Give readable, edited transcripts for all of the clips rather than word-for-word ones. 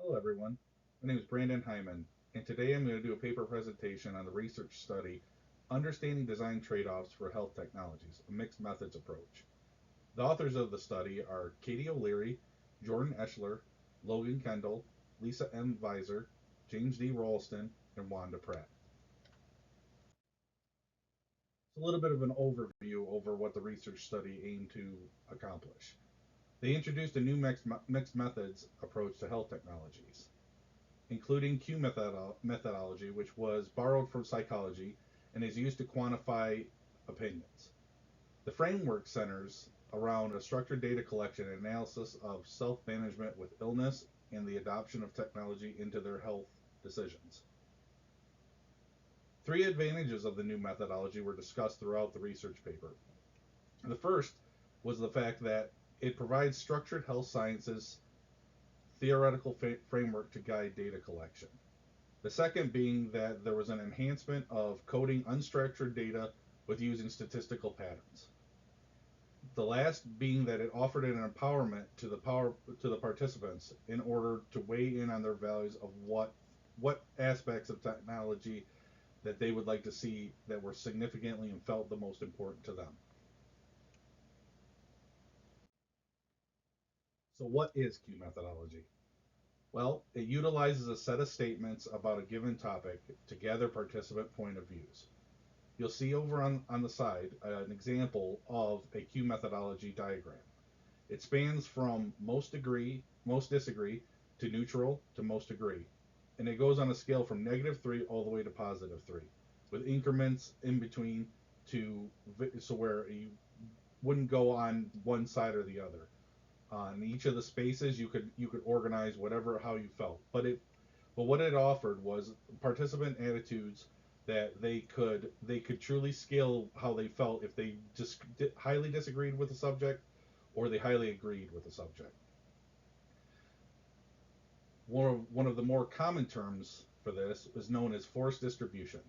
Hello, everyone. My name is Brandon Heiman, and today I'm going to do a paper presentation on the research study Understanding Design Trade-offs for Health Technologies, a Mixed Methods Approach. The authors of the study are Katie O'Leary, Jordan Eschler, Logan Kendall, Lisa M. Visor, James D. Ralston, and Wanda Pratt. It's a little bit of an overview over what the research study aimed to accomplish. They introduced a new mixed methods approach to health technologies, including methodology, which was borrowed from psychology and is used to quantify opinions. The framework centers around a structured data collection and analysis of self management with illness and the adoption of technology into their health decisions. Three advantages of the new methodology were discussed throughout the research paper. The first was the fact that it provides structured health sciences theoretical framework to guide data collection. The second being that there was an enhancement of coding unstructured data with using statistical patterns. The last being that it offered an empowerment to the participants in order to weigh in on their values of what aspects of technology that they would like to see that were significantly and felt the most important to them. So what is Q methodology? Well, it utilizes a set of statements about a given topic to gather participant point of views. You'll see over on the side an example of a Q methodology diagram. It spans from most disagree, to neutral, to most agree. And it goes on a scale from -3 all the way to +3, with increments in between so where you wouldn't go on one side or the other. On each of the spaces, you could organize whatever how you felt, but what it offered was participant attitudes that they could truly scale how they felt if they just highly disagreed with the subject or they highly agreed with the subject. One of the more common terms for this is known as forced distribution,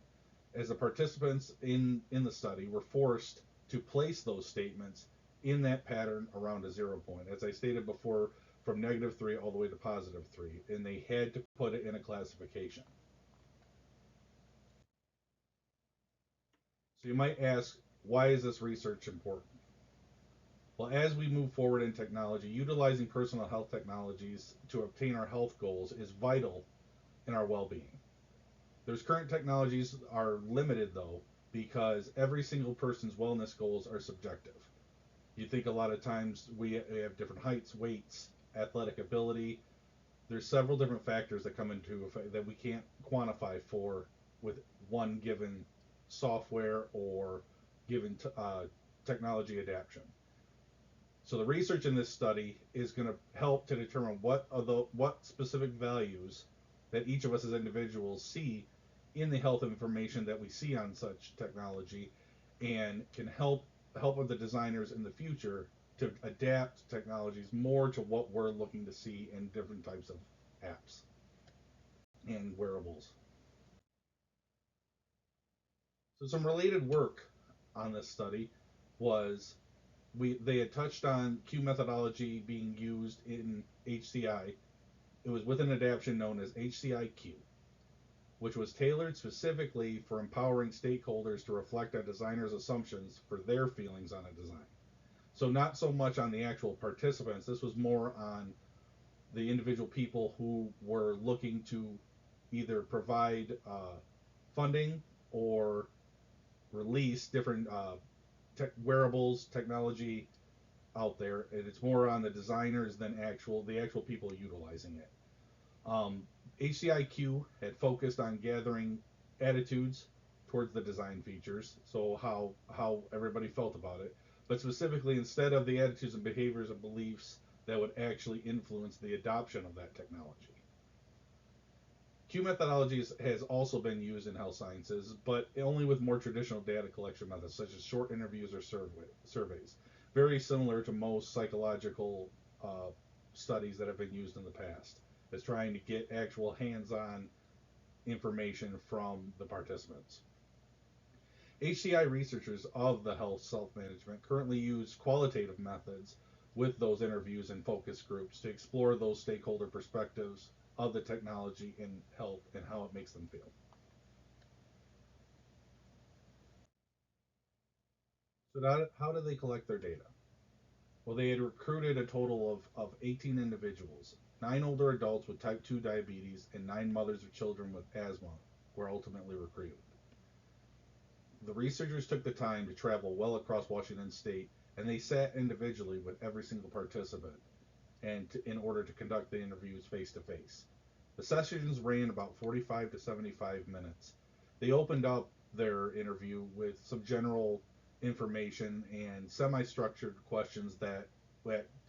as the participants in the study were forced to place those statements in that pattern around a 0 point, as I stated before, from -3 all the way to +3, and they had to put it in a classification. So you might ask, why is this research important? Well, as we move forward in technology, utilizing personal health technologies to obtain our health goals is vital in our well-being. There's current technologies are limited though, because every single person's wellness goals are subjective. You think a lot of times we have different heights, weights, athletic ability. There's several different factors that come into effect that we can't quantify for with one given software or given technology adaptation. So the research in this study is going to help to determine what specific values that each of us as individuals see in the health information that we see on such technology, and can help with the designers in the future to adapt technologies more to what we're looking to see in different types of apps and wearables. So some related work on this study was they had touched on Q methodology being used in HCI. It was with an adaptation known as HCIQ, which was tailored specifically for empowering stakeholders to reflect on designers' assumptions for their feelings on a design. So not so much on the actual participants, this was more on the individual people who were looking to either provide funding or release different wearables technology out there, and it's more on the designers than the actual people utilizing it. HCIQ had focused on gathering attitudes towards the design features, so how everybody felt about it, but specifically instead of the attitudes and behaviors and beliefs that would actually influence the adoption of that technology. Q methodology has also been used in health sciences, but only with more traditional data collection methods, such as short interviews or surveys. Very similar to most psychological studies that have been used in the past, as trying to get actual hands-on information from the participants. HCI researchers of the health self-management currently use qualitative methods with those interviews and focus groups to explore those stakeholder perspectives of the technology in health and how it makes them feel. So how did they collect their data? Well, they had recruited a total of 18 individuals. 9 older adults with type 2 diabetes and 9 mothers of children with asthma were ultimately recruited. The researchers took the time to travel well across Washington state, and they sat individually with every single participant in order to conduct the interviews face to face. The sessions ran about 45 to 75 minutes. They opened up their interview with some general information and semi-structured questions that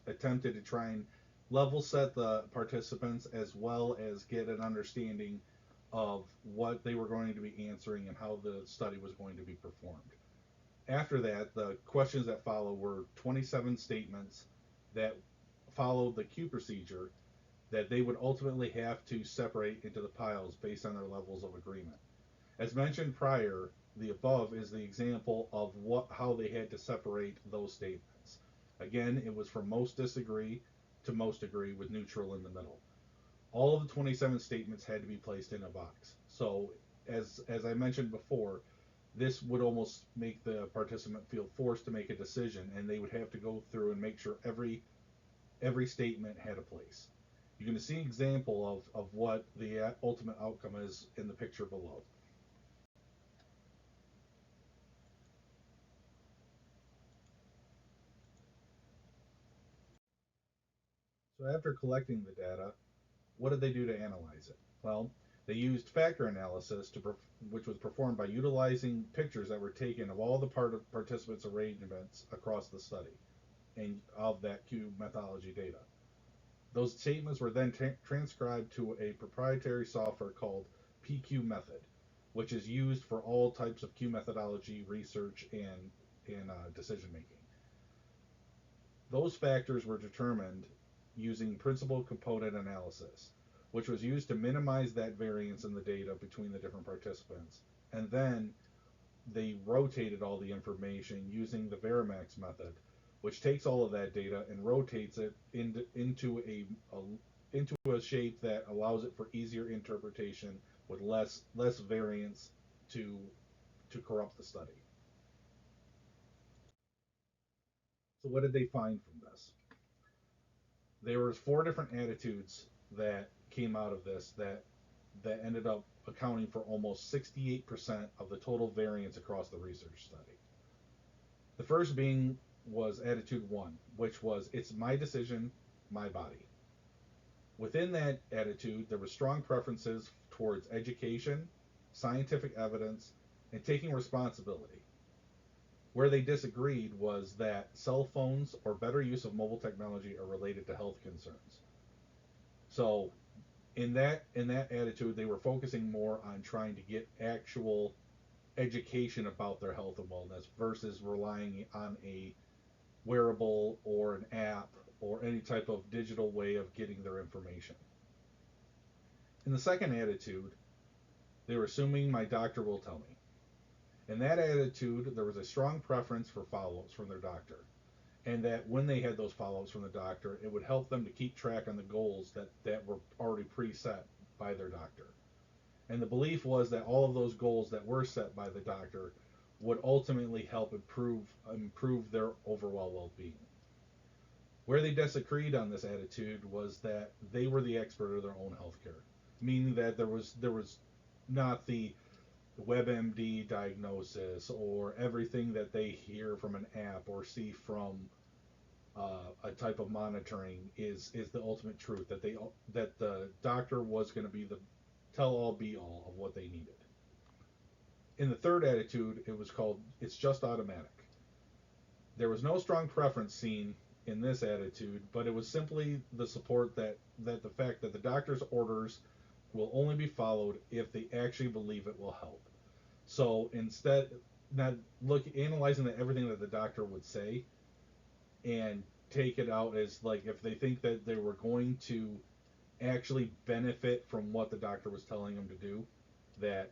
attempted to try and level set the participants as well as get an understanding of what they were going to be answering and how the study was going to be performed. After that, the questions that follow were 27 statements that followed the Q procedure that they would ultimately have to separate into the piles based on their levels of agreement. As mentioned prior, the above is the example of how they had to separate those statements. Again, it was from most disagree to most agree with neutral in the middle. All of the 27 statements had to be placed in a box. So, as I mentioned before, this would almost make the participant feel forced to make a decision, and they would have to go through and make sure every statement had a place. You're going to see an example of what the ultimate outcome is in the picture below. So after collecting the data, what did they do to analyze it? Well, they used factor analysis which was performed by utilizing pictures that were taken of all the participants' arrangements across the study and of that Q methodology data. Those statements were then transcribed to a proprietary software called PQ method, which is used for all types of Q methodology research and decision making. Those factors were determined using principal component analysis, which was used to minimize that variance in the data between the different participants. And then they rotated all the information using the Varimax method, which takes all of that data and rotates it into a shape that allows it for easier interpretation with less variance to corrupt the study. So what did they find from this? There was 4 different attitudes that came out of this that ended up accounting for almost 68% of the total variance across the research study. The first being was attitude 1, which was it's my decision, my body. Within that attitude, there were strong preferences towards education, scientific evidence, and taking responsibility. Where they disagreed was that cell phones or better use of mobile technology are related to health concerns. So in that attitude, they were focusing more on trying to get actual education about their health and wellness versus relying on a wearable or an app or any type of digital way of getting their information. In the second attitude, they were assuming my doctor will tell me. In that attitude, there was a strong preference for follow-ups from their doctor, and that when they had those follow-ups from the doctor, it would help them to keep track on the goals that were already preset by their doctor. And the belief was that all of those goals that were set by the doctor would ultimately help improve their overall well-being. Where they disagreed on this attitude was that they were the expert of their own healthcare, meaning that there was not the WebMD diagnosis or everything that they hear from an app or see from a type of monitoring is the ultimate truth, that the doctor was going to be the tell all be all of what they needed. In the third attitude, it was called it's just automatic. There was no strong preference seen in this attitude, but it was simply the support that the fact that the doctor's orders will only be followed if they actually believe it will help. So instead, not analyzing everything that the doctor would say and take it out as like if they think that they were going to actually benefit from what the doctor was telling them to do, that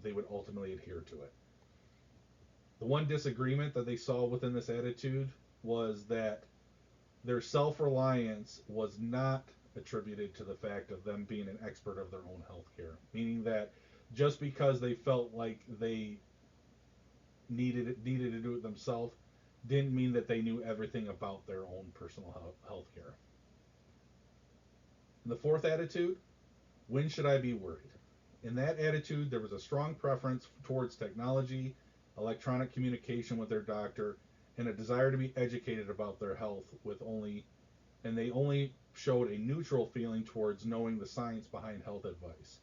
they would ultimately adhere to it. The one disagreement that they saw within this attitude was that their self-reliance was not attributed to the fact of them being an expert of their own healthcare, meaning that just because they felt like they needed to do it themselves didn't mean that they knew everything about their own personal health care. And the fourth attitude, when should I be worried? In that attitude, there was a strong preference towards technology, electronic communication with their doctor, and a desire to be educated about their health and they only showed a neutral feeling towards knowing the science behind health advice.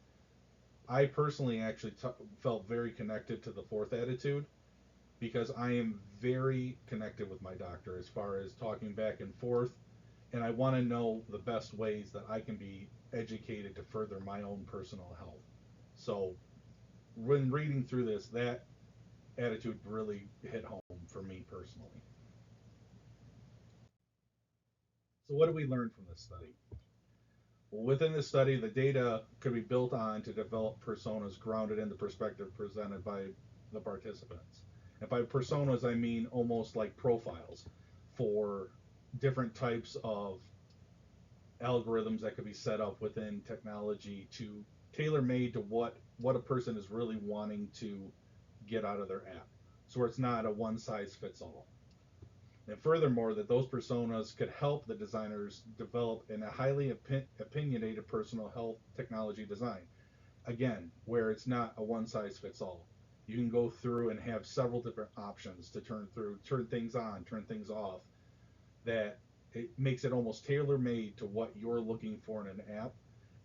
I personally actually felt very connected to the fourth attitude because I am very connected with my doctor as far as talking back and forth, and I want to know the best ways that I can be educated to further my own personal health. So when reading through this, that attitude really hit home for me personally. So what do we learn from this study? Well, within this study, the data could be built on to develop personas grounded in the perspective presented by the participants. And by personas, I mean almost like profiles for different types of algorithms that could be set up within technology to tailor made to what a person is really wanting to get out of their app. So it's not a one size fits all. And furthermore, that those personas could help the designers develop in a highly opinionated personal health technology design. Again, where it's not a one size fits all. You can go through and have several different options to turn things on, turn things off, that it makes it almost tailor made to what you're looking for in an app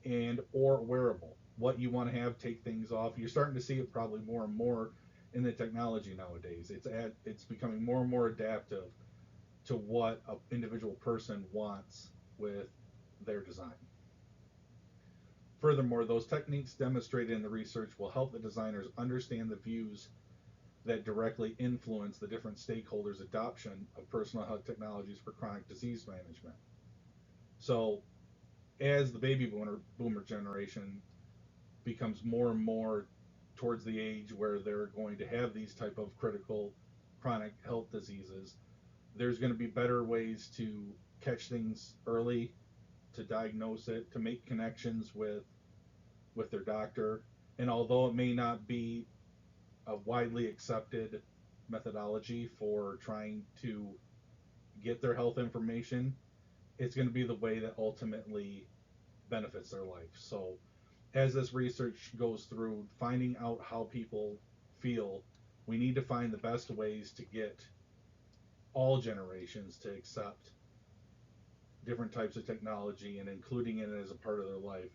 and or wearable. What you want to have take things off. You're starting to see it probably more and more in the technology nowadays. It's becoming more and more adaptive to what an individual person wants with their design. Furthermore, those techniques demonstrated in the research will help the designers understand the views that directly influence the different stakeholders' adoption of personal health technologies for chronic disease management. So, as the boomer generation becomes more and more towards the age where they're going to have these type of critical chronic health diseases, there's going to be better ways to catch things early, to diagnose it, to make connections with their doctor. And although it may not be a widely accepted methodology for trying to get their health information, it's going to be the way that ultimately benefits their life. So, as this research goes through finding out how people feel, we need to find the best ways to get all generations to accept different types of technology and including it as a part of their life,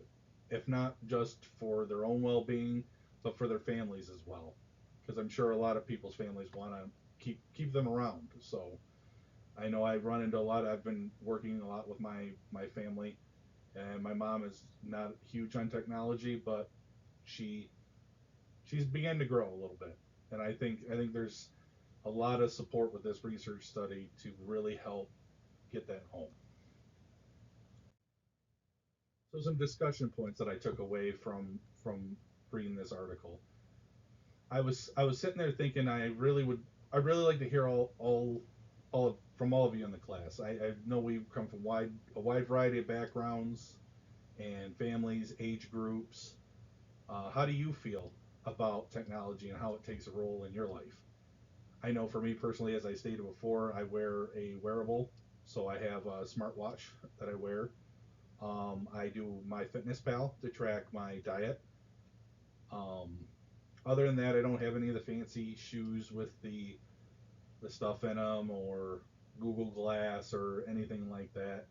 if not just for their own well-being, but for their families as well. Because I'm sure a lot of people's families want to keep them around. So I know I run into a lot. I've been working a lot with my family, and my mom is not huge on technology, but she she's began to grow a little bit, and I think there's a lot of support with this research study to really help get that home. So some discussion points that I took away from reading this article. I was sitting there thinking I'd really like to hear from all of you in the class. I know we've come from a wide variety of backgrounds and families, age groups. How do you feel about technology and how it takes a role in your life? I know for me personally, as I stated before, I wear a wearable, so I have a smartwatch that I wear. I do my Fitness Pal to track my diet. Um, Other than that, I don't have any of the fancy shoes with the stuff in them or Google Glass or anything like that.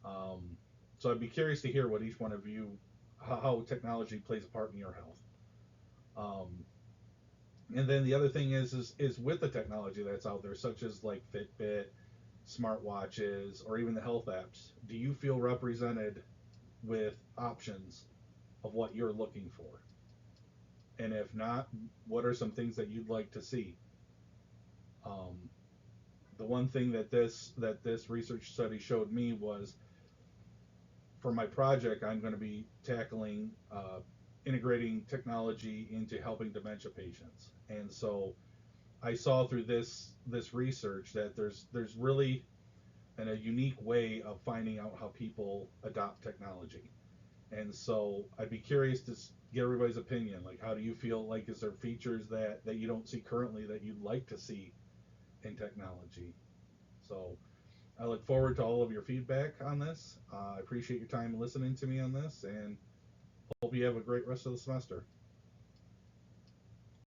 Um, so I'd be curious to hear what each one of you, how technology plays a part in your health. Um, and then the other thing is with the technology that's out there, such as like Fitbit, smartwatches, or even the health apps. Do you feel represented with options of what you're looking for? And if not, what are some things that you'd like to see? Um, the one thing that this research study showed me was for my project, I'm going to be tackling integrating technology into helping dementia patients, and so I saw through this research that there's really and a unique way of finding out how people adopt technology. And so I'd be curious to get everybody's opinion. Like, how do you feel? Like, is there features that you don't see currently that you'd like to see in technology? So I look forward to all of your feedback on this. I appreciate your time listening to me on this, and hope you have a great rest of the semester.